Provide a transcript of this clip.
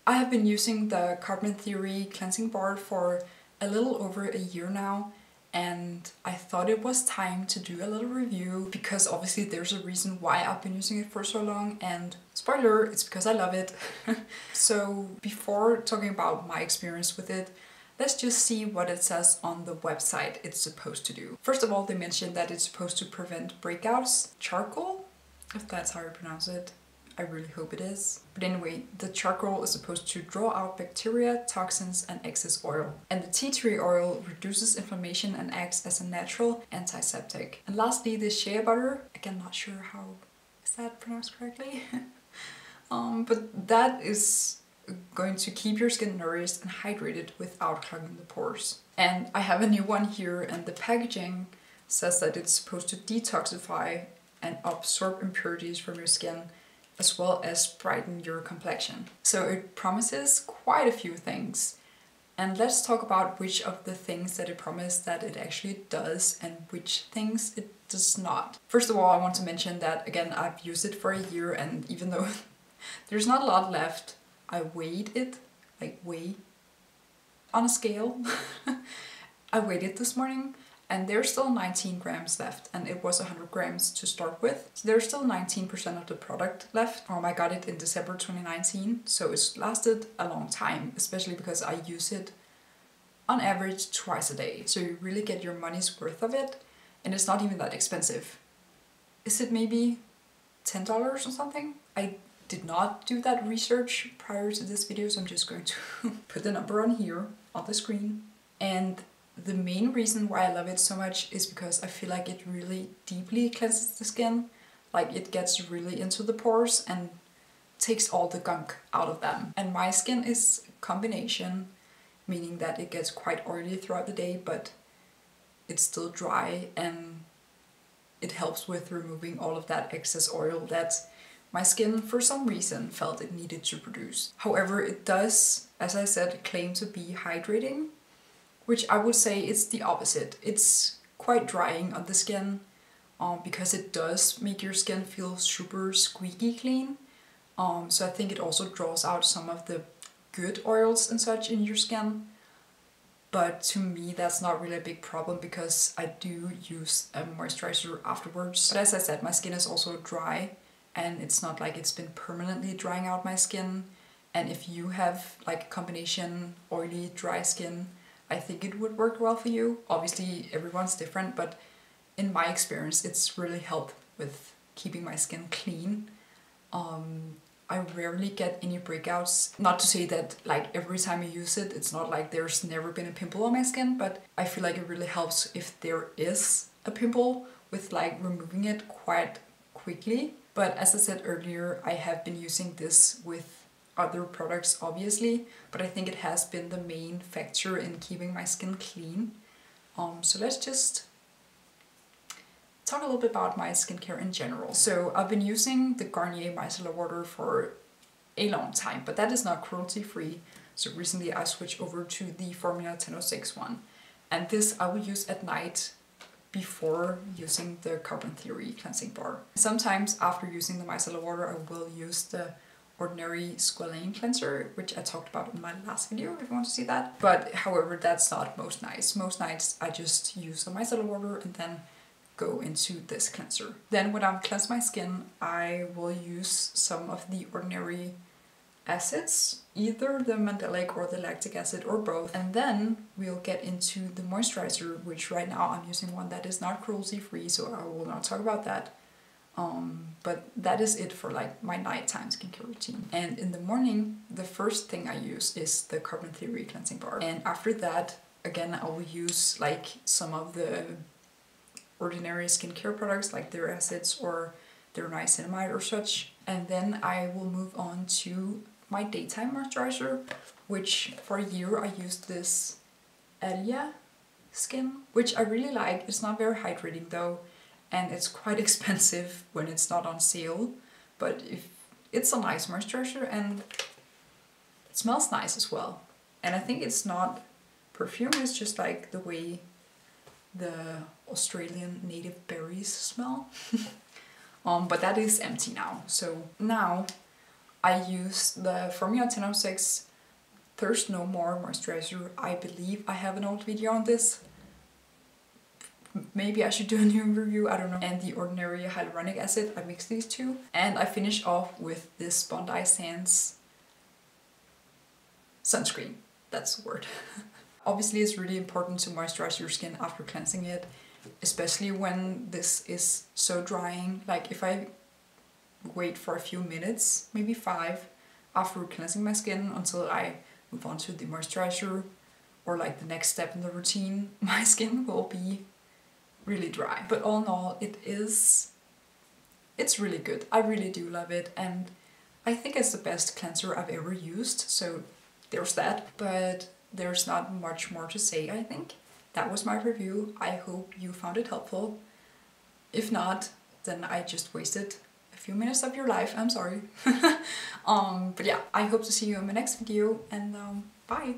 I have been using the Carbon Theory cleansing bar for a little over a year now, and I thought it was time to do a little review because obviously there's a reason why I've been using it for so long, and spoiler, it's because I love it. So before talking about my experience with it, let's just see what it says on the website it's supposed to do. First of all, they mentioned that it's supposed to prevent breakouts. Charcoal, if that's how you pronounce it. I really hope it is. But anyway, the charcoal is supposed to draw out bacteria, toxins, and excess oil. And the tea tree oil reduces inflammation and acts as a natural antiseptic. And lastly, the shea butter. Again, not sure how is that pronounced correctly. But that is going to keep your skin nourished and hydrated without clogging the pores. And I have a new one here, and the packaging says that it's supposed to detoxify and absorb impurities from your skin, as well as brighten your complexion. So it promises quite a few things. And let's talk about which of the things that it promised that it actually does and which things it does not. First of all, I want to mention that, again, I've used it for a year, and even though there's not a lot left, I weighed it, on a scale. I weighed it this morning, and there's still 19 grams left, and it was 100 grams to start with. So there's still 19% of the product left. I got it in December 2019, so it's lasted a long time, especially because I use it on average twice a day. So you really get your money's worth of it, and it's not even that expensive. Is it maybe $10 or something? I did not do that research prior to this video, so I'm just going to put the number on here on the screen. And the main reason why I love it so much is because I feel like it really deeply cleanses the skin. Like, it gets really into the pores and takes all the gunk out of them. And my skin is combination, meaning that it gets quite oily throughout the day, but it's still dry, and it helps with removing all of that excess oil that my skin, for some reason, felt it needed to produce. However, it does, as I said, claim to be hydrating, which I would say is the opposite. It's quite drying on the skin because it does make your skin feel super squeaky clean. So I think it also draws out some of the good oils and such in your skin. But to me, that's not really a big problem because I do use a moisturizer afterwards. But as I said, my skin is also dry, and it's not like it's been permanently drying out my skin. And if you have like a combination oily, dry skin, I think it would work well for you. Obviously, everyone's different, but in my experience, it's really helped with keeping my skin clean. I rarely get any breakouts. Not to say that like every time I use it, it's not like there's never been a pimple on my skin, but I feel like it really helps if there is a pimple with like removing it quite quickly. But as I said earlier, I have been using this with other products obviously, but I think it has been the main factor in keeping my skin clean. So let's just talk a little bit about my skincare in general. So I've been using the Garnier micellar water for a long time, but that is not cruelty free. So recently I switched over to the Formula 1006 one, and this I will use at night before using the Carbon Theory cleansing bar. Sometimes after using the micellar water, I will use the Ordinary Squalane cleanser, which I talked about in my last video if you want to see that. But however, that's not most nights. Most nights I just use the micellar water and then go into this cleanser. Then when I've cleansed my skin, I will use some of the Ordinary acids, either the Mandelic or the lactic acid or both. And then we'll get into the moisturizer, which right now I'm using one that is not cruelty free, so I will not talk about that. But that is it for like my nighttime skincare routine. And in the morning, the first thing I use is the Carbon Theory cleansing bar. And after that, again, I will use like some of the Ordinary skincare products, like their acids or their niacinamide or such. And then I will move on to my daytime moisturizer, which for a year I used this Alya skin, which I really like. It's not very hydrating though, and it's quite expensive when it's not on sale, but if it's a nice moisturizer and it smells nice as well. And I think it's not perfume, it's just like the way the Australian native berries smell. But that is empty now. So now I used the Formula 1006 Thirst No More moisturizer. I believe I have an old video on this. Maybe I should do a new review, I don't know. And the Ordinary Hyaluronic Acid, I mixed these two. And I finish off with this Bondi Sands Sunscreen. That's the word. Obviously it's really important to moisturize your skin after cleansing it, especially when this is so drying. Like if I wait for a few minutes, maybe 5, after cleansing my skin until I move on to the moisturizer or like the next step in the routine, my skin will be really dry. But all in all, it's really good. I really do love it, and I think it's the best cleanser I've ever used, so there's that. But there's not much more to say, I think. That was my review. I hope you found it helpful. If not, then I just wasted a few minutes of your life. I'm sorry. But yeah, I hope to see you in my next video, and bye!